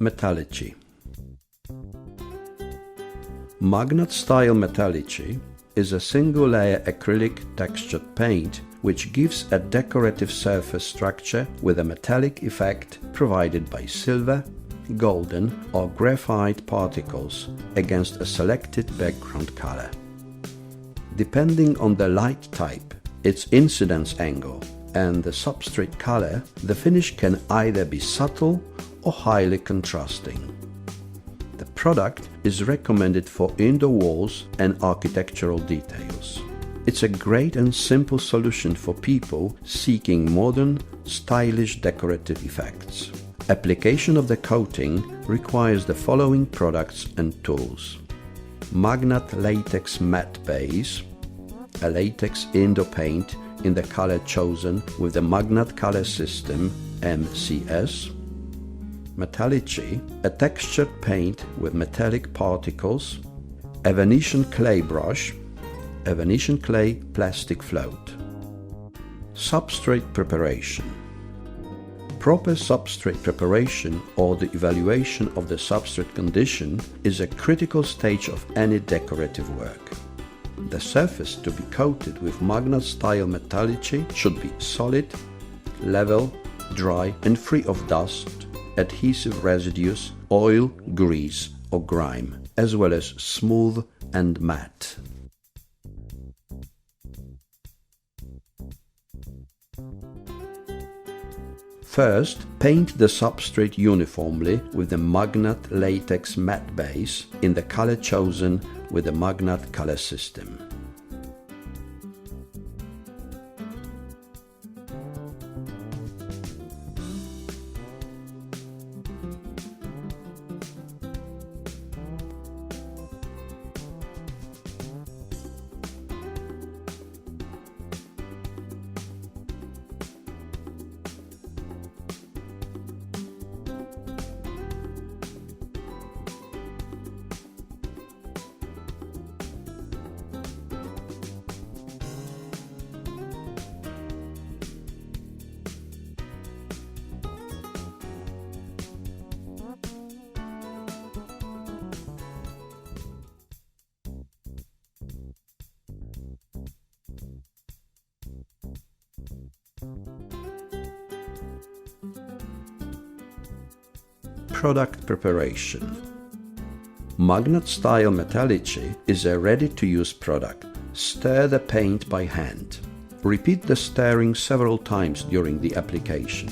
Metallici. MAGNAT Style Metallici is a single-layer acrylic textured paint which gives a decorative surface structure with a metallic effect provided by silver, golden or graphite particles against a selected background color. Depending on the light type, its incidence angle and the substrate color, the finish can either be subtle or highly contrasting. The product is recommended for indoor walls and architectural details. It's a great and simple solution for people seeking modern, stylish decorative effects. Application of the coating requires the following products and tools: MAGNAT Latex Matte Base, a latex indoor paint in the color chosen with the MAGNAT color system MCS, Metallici, a textured paint with metallic particles, a Venetian clay brush, a Venetian clay plastic float. Substrate preparation. Proper substrate preparation or the evaluation of the substrate condition is a critical stage of any decorative work. The surface to be coated with MAGNAT Style Metallici should be solid, level, dry and free of dust, adhesive residues, oil, grease or grime, as well as smooth and matte. First, paint the substrate uniformly with the MAGNAT Latex Matte Base in the color chosen with the MAGNAT color system. Product preparation. MAGNAT Style Metallici is a ready-to-use product. Stir the paint by hand. Repeat the stirring several times during the application.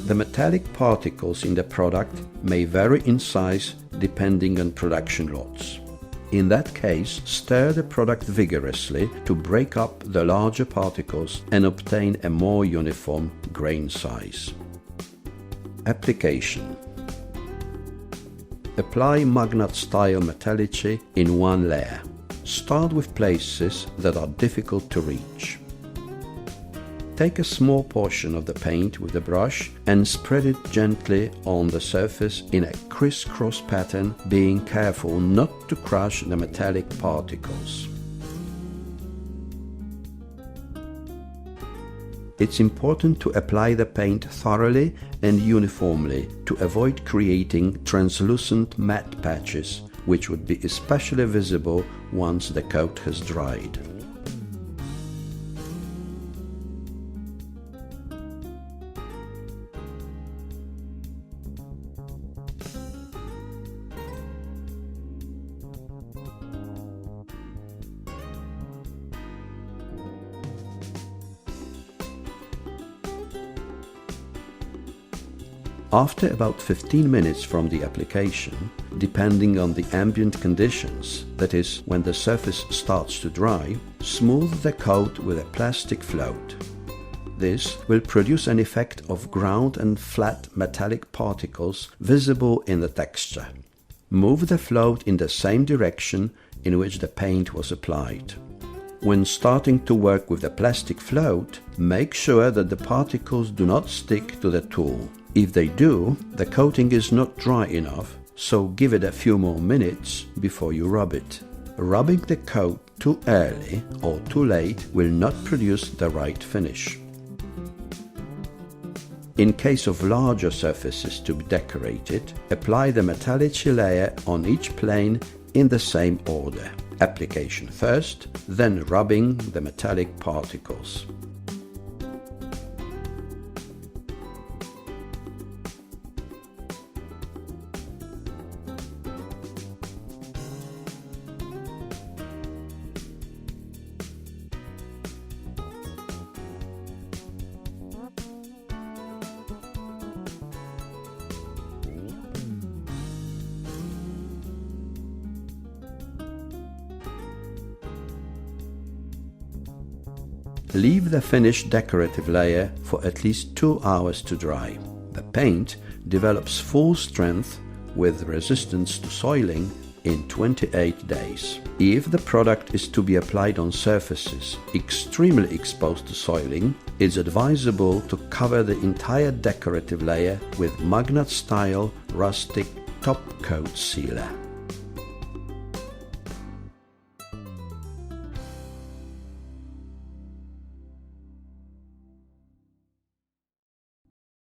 The metallic particles in the product may vary in size depending on production lots. In that case, stir the product vigorously to break up the larger particles and obtain a more uniform grain size. Application. Apply MAGNAT Style Metallici in one layer. Start with places that are difficult to reach. Take a small portion of the paint with the brush and spread it gently on the surface in a crisscross pattern, being careful not to crush the metallic particles. It's important to apply the paint thoroughly and uniformly to avoid creating translucent matte patches, which would be especially visible once the coat has dried. After about 15 minutes from the application, depending on the ambient conditions, that is, when the surface starts to dry, smooth the coat with a plastic float. This will produce an effect of ground and flat metallic particles visible in the texture. Move the float in the same direction in which the paint was applied. When starting to work with the plastic float, make sure that the particles do not stick to the tool. If they do, the coating is not dry enough, so give it a few more minutes before you rub it. Rubbing the coat too early or too late will not produce the right finish. In case of larger surfaces to be decorated, apply the Metallici layer on each plane in the same order. Application first, then rubbing the metallic particles. Leave the finished decorative layer for at least 2 hours to dry. The paint develops full strength with resistance to soiling in 28 days. If the product is to be applied on surfaces extremely exposed to soiling, it's advisable to cover the entire decorative layer with MAGNAT Style rustic top coat sealer.